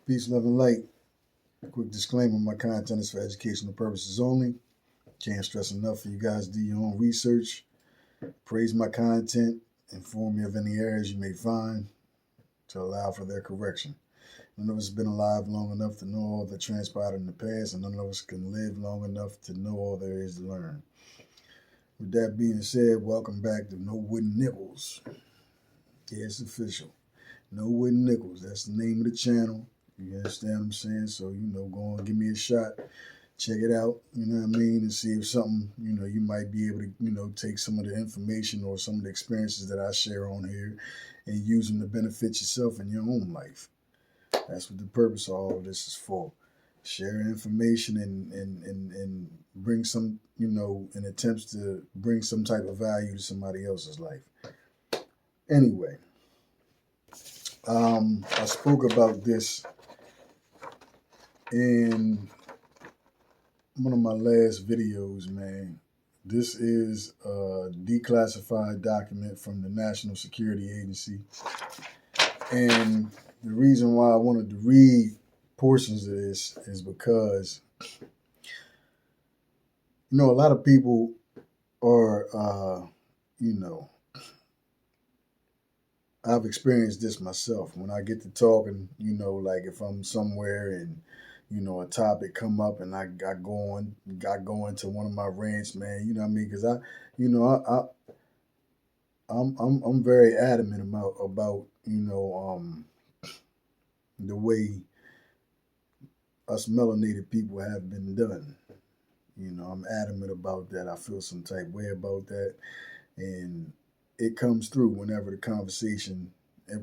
Peace, love, and light. Quick disclaimer, my content is for educational purposes only. Can't stress enough for you guys to do your own research. Praise my content. Inform me of any errors you may find to allow for their correction. None of us have been alive long enough to know all that transpired in the past, and none of us can live long enough to know all there is to learn. With that being said, welcome back to No Wooden Nickels. Yeah, it's official. No Wooden Nickels. That's the name of the channel. You understand what I'm saying? So, go on, give me a shot. Check it out, you know what I mean? And see if something, you might be able to, take some of the information or some of the experiences that I share on here and use them to benefit yourself in your own life. That's what the purpose of all of this is for. Share information and bring some, in attempts to bring some type of value to somebody else's life. Anyway, I spoke about this in one of my last videos, man. This is a declassified document from the National Security Agency. And the reason why I wanted to read portions of this is because, a lot of people are, I've experienced this myself. When I get to talking, like if I'm somewhere and a topic come up and I go into one of my rants, man. You know what I mean? Because I'm very adamant about the way us melanated people have been done. I'm adamant about that. I feel some type way about that, and it comes through whenever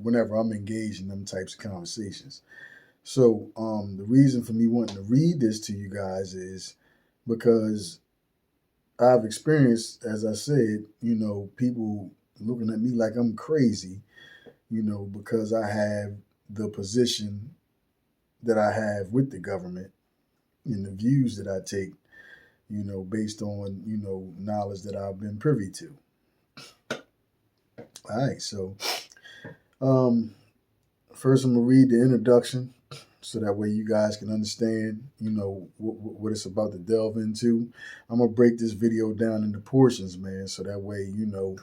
whenever I'm engaged in them types of conversations. So the reason for me wanting to read this to you guys is because I've experienced, as I said, people looking at me like I'm crazy, because I have the position that I have with the government and the views that I take, based on, knowledge that I've been privy to. All right, so first I'm going to read the introduction so that way you guys can understand, what it's about to delve into. I'm going to break this video down into portions, man, so that way, y'all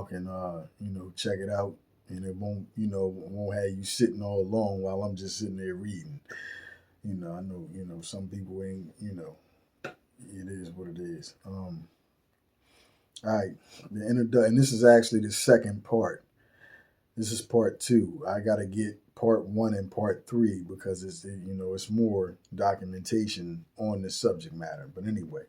can, check it out and it won't have you sitting all alone while I'm just sitting there reading. I know, some people ain't, it is what it is. All right, the introduction, and this is actually the second part. This is part 2. I got to get part 1 and part 3 because it's more documentation on the subject matter. But anyway,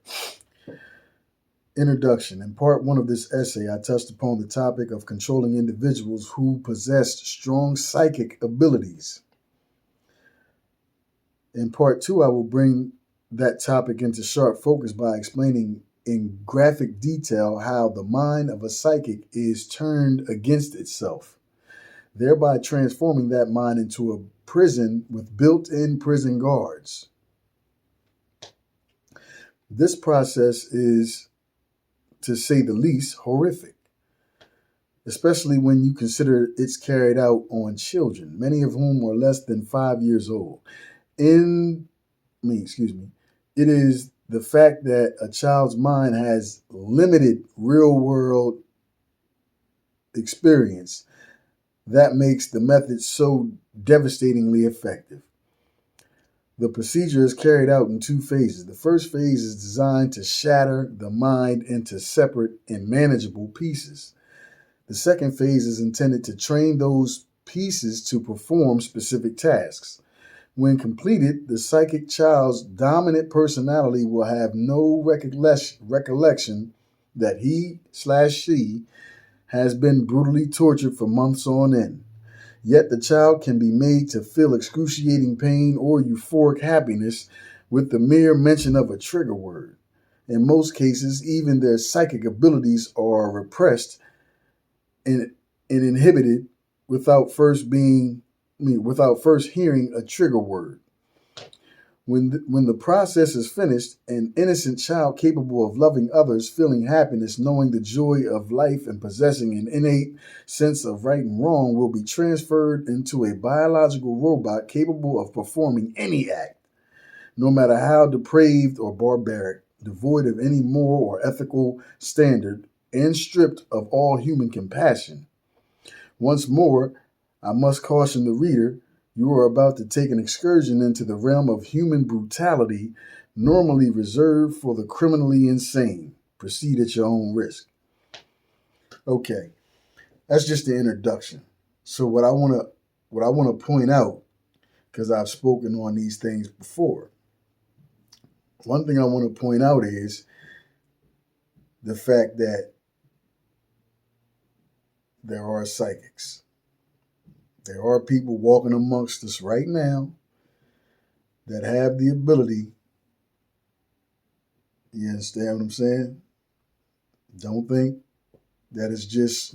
introduction. In part 1 of this essay, I touched upon the topic of controlling individuals who possess strong psychic abilities. In part 2, I will bring that topic into sharp focus by explaining in graphic detail how the mind of a psychic is turned against itself, thereby transforming that mind into a prison with built-in prison guards. This process is, to say the least, horrific, especially when you consider it's carried out on children, many of whom are less than 5 years old. It is the fact that a child's mind has limited real-world experience that makes the method so devastatingly effective. The procedure is carried out in 2 phases. The first phase is designed to shatter the mind into separate and manageable pieces. The second phase is intended to train those pieces to perform specific tasks. When completed, the psychic child's dominant personality will have no recollection that he/she has been brutally tortured for months on end. Yet the child can be made to feel excruciating pain or euphoric happiness with the mere mention of a trigger word. In most cases, even their psychic abilities are repressed and inhibited without first hearing a trigger word. When the process is finished, an innocent child capable of loving others, feeling happiness, knowing the joy of life, and possessing an innate sense of right and wrong will be transferred into a biological robot capable of performing any act, no matter how depraved or barbaric, devoid of any moral or ethical standard, and stripped of all human compassion. Once more, I must caution the reader, you are about to take an excursion into the realm of human brutality normally reserved for the criminally insane. Proceed at your own risk. Okay, that's just the introduction. So what I want to point out, because I've spoken on these things before, one thing I want to point out is the fact that there are psychics. There are people walking amongst us right now that have the ability. You understand what I'm saying? Don't think that it's just,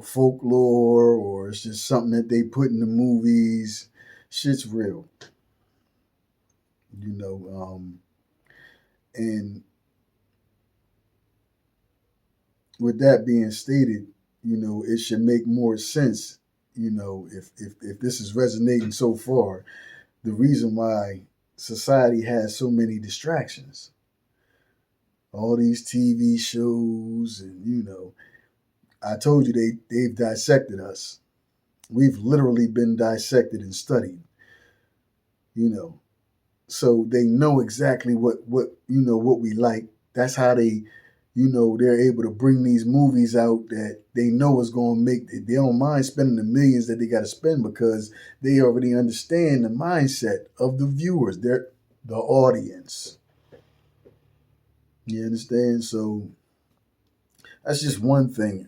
folklore, or it's just something that they put in the movies. Shit's real. And with that being stated, it should make more sense, if this is resonating so far, the reason why society has so many distractions. All these TV shows, and I told you they've dissected us. We've literally been dissected and studied. So they know exactly what we like. That's how they're able to bring these movies out that they know is going to make. They don't mind spending the millions that they got to spend, because they already understand the mindset of the viewers. They're the audience. You understand? So that's just one thing.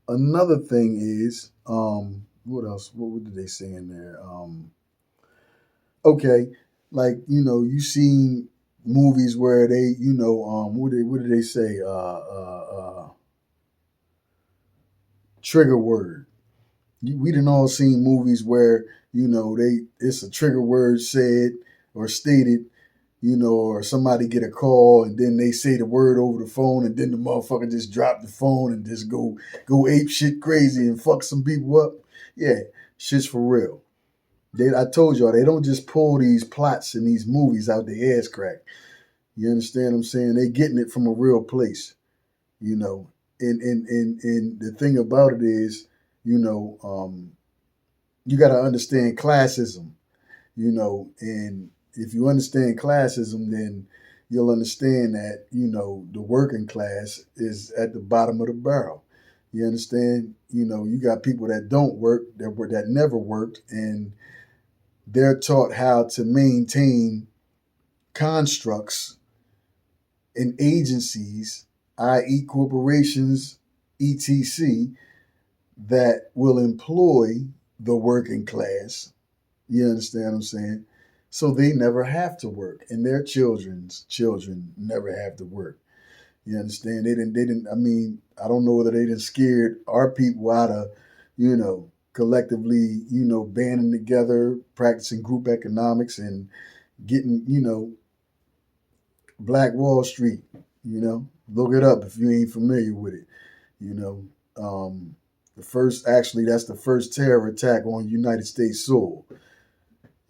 Another thing is, what else? What did they say in there? Okay, like you seen movies where they, what did they say? Trigger word. We done all seen movies where it's a trigger word said or stated, or somebody get a call and then they say the word over the phone, and then the motherfucker just drop the phone and just go ape shit crazy and fuck some people up. Yeah, shit's for real. I told y'all, they don't just pull these plots and these movies out their ass crack. You understand what I'm saying? They getting it from a real place, And the thing about it is, you got to understand classism, and if you understand classism, then you'll understand that, the working class is at the bottom of the barrel. You understand? You got people that don't work, that never worked, and they're taught how to maintain constructs and agencies, i.e. corporations, etc., that will employ the working class. You understand what I'm saying? So they never have to work, and their children's children never have to work. You understand? They didn't, I mean, I don't know whether they didn't scared our people out of, collectively, banding together, practicing group economics, and getting, Black Wall Street, look it up if you ain't familiar with it. That's the first terror attack on United States soil,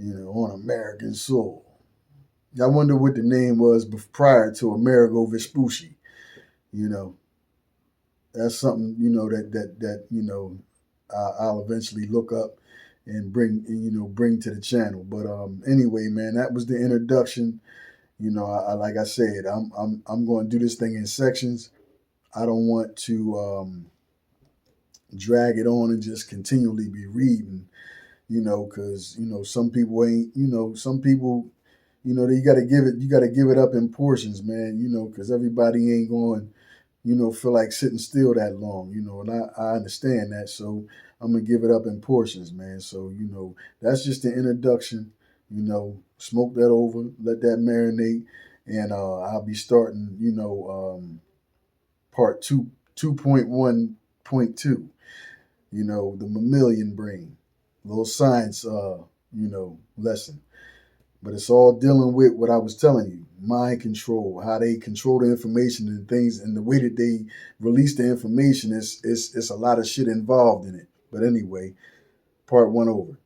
on American soil. I wonder what the name was prior to Amerigo Vespucci. That's something, that I'll eventually look up and bring to the channel. But anyway, man, that was the introduction. Like I said, I'm going to do this thing in sections. I don't want to drag it on and just continually be reading, because some people ain't, some people, you got to give it up in portions, man. Because everybody ain't going, feel like sitting still that long, and I understand that. So I'm gonna give it up in portions, man. So that's just the introduction. Smoke that over, let that marinate, and I'll be starting, part 2.1.2. The mammalian brain, little science, lesson. But it's all dealing with what I was telling you, mind control, how they control the information and things, and the way that they release the information is a lot of shit involved in it. But anyway, part one over.